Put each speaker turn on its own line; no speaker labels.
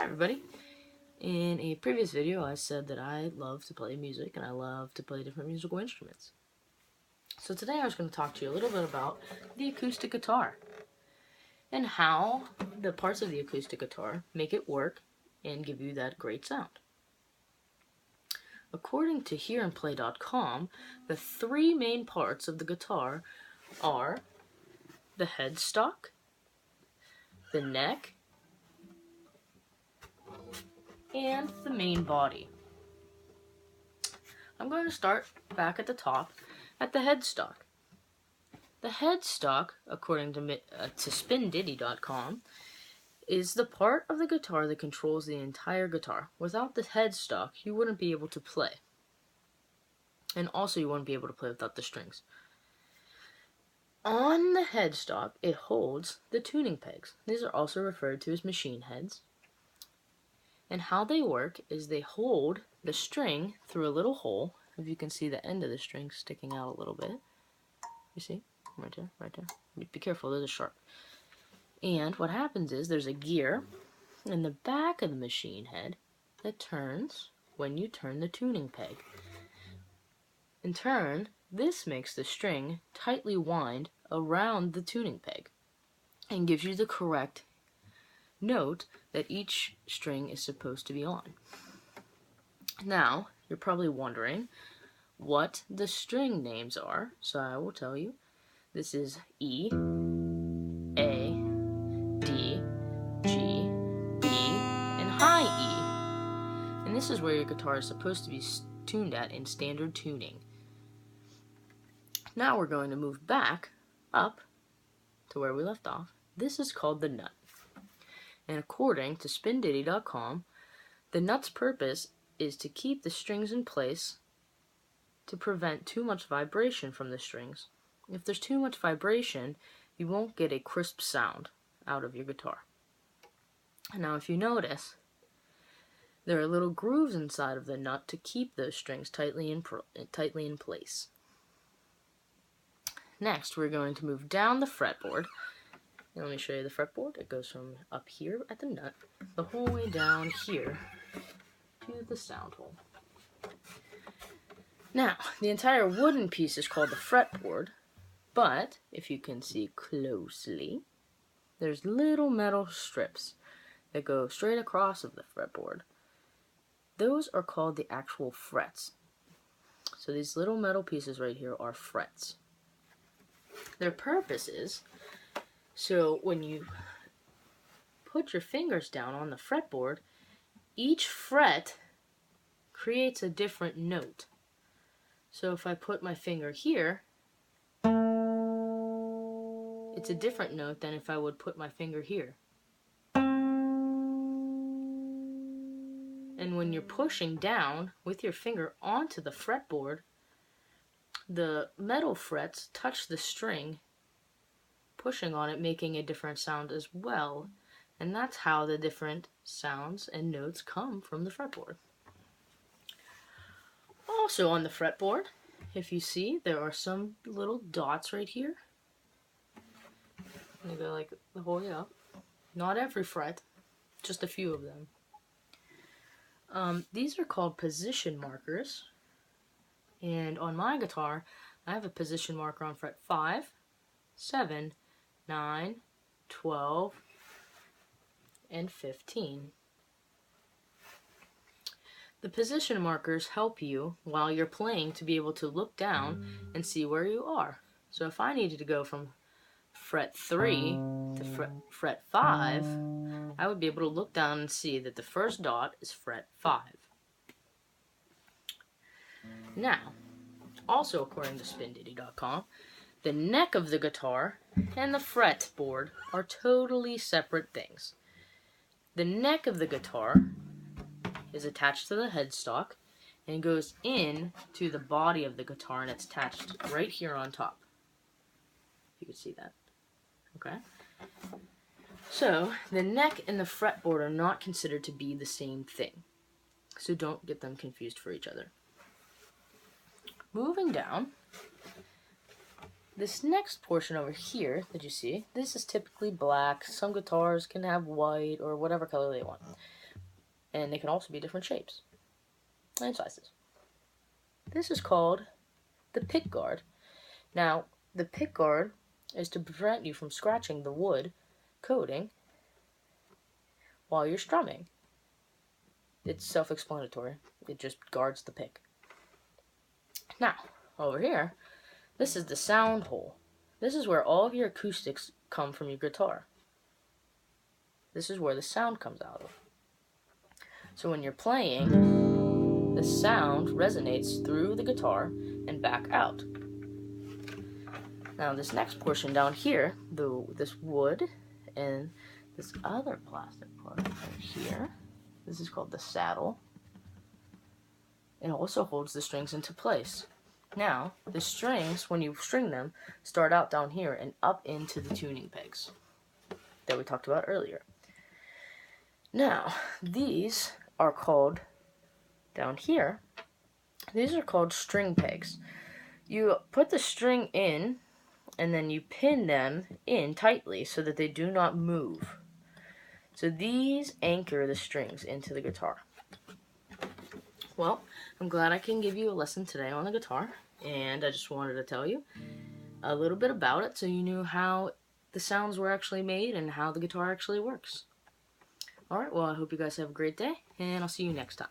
Hi everybody. In a previous video I said that I love to play music and I love to play different musical instruments. So today I was going to talk to you a little bit about the acoustic guitar and how the parts of the acoustic guitar make it work and give you that great sound. According to hearandplay.com, the three main parts of the guitar are the headstock, the neck, and the main body. I'm going to start back at the top at the headstock. The headstock, according to SpinDiddy.com, is the part of the guitar that controls the entire guitar. Without the headstock, you wouldn't be able to play. And also you wouldn't be able to play without the strings. On the headstock, it holds the tuning pegs. These are also referred to as machine heads. And how they work is they hold the string through a little hole. If you can see the end of the string sticking out a little bit. You see? Right there, right there. Be careful, those are sharp. And what happens is there's a gear in the back of the machine head that turns when you turn the tuning peg. In turn, this makes the string tightly wind around the tuning peg and gives you the correct note that each string is supposed to be on. Now, you're probably wondering what the string names are, so I will tell you. This is E, A, D, G, B, and high E. And this is where your guitar is supposed to be tuned at in standard tuning. Now we're going to move back up to where we left off. This is called the nut. And according to SpinDiddy.com, the nut's purpose is to keep the strings in place to prevent too much vibration from the strings. If there's too much vibration, you won't get a crisp sound out of your guitar. Now if you notice, there are little grooves inside of the nut to keep those strings tightly in place. Next, we're going to move down the fretboard. And let me show you the fretboard. It goes from up here at the nut, the whole way down here to the sound hole. Now, the entire wooden piece is called the fretboard, but if you can see closely, there's little metal strips that go straight across of the fretboard. Those are called the actual frets. So these little metal pieces right here are frets. Their purpose is, so when you put your fingers down on the fretboard, each fret creates a different note. So if I put my finger here, it's a different note than if I would put my finger here. And when you're pushing down with your finger onto the fretboard, the metal frets touch the string, pushing on it, making a different sound as well. And that's how the different sounds and notes come from the fretboard. Also on the fretboard, if you see, there are some little dots right here. They go like the whole way up. Not every fret, just a few of them. These are called position markers. And on my guitar, I have a position marker on fret 5, 7, 9, 12, and 15. The position markers help you while you're playing to be able to look down and see where you are. So if I needed to go from fret 3 to fret 5, I would be able to look down and see that the first dot is fret 5. Now, also according to SpinDiddy.com, the neck of the guitar and the fretboard are totally separate things. The neck of the guitar is attached to the headstock and goes in to the body of the guitar, and it's attached right here on top. You can see that. Okay? So, the neck and the fretboard are not considered to be the same thing. So don't get them confused for each other. Moving down, this next portion over here that you see, this is typically black. Some guitars can have white or whatever color they want. and they can also be different shapes and sizes. This is called the pick guard. Now, the pick guard is to prevent you from scratching the wood coating while you're strumming. It's self-explanatory. It just guards the pick. Now, over here, this is the sound hole. This is where all of your acoustics come from your guitar. This is where the sound comes out of. So when you're playing, the sound resonates through the guitar and back out. Now this next portion down here, this wood and this other plastic part right here, this is called the saddle. It also holds the strings into place. Now, the strings, when you string them, start out down here and up into the tuning pegs that we talked about earlier. Now, these are called, down here, these are called string pegs. You put the string in, and then you pin them in tightly so that they do not move. So these anchor the strings into the guitar. Well, I'm glad I can give you a lesson today on the guitar, and I just wanted to tell you a little bit about it so you knew how the sounds were actually made and how the guitar actually works. Alright, well, I hope you guys have a great day, and I'll see you next time.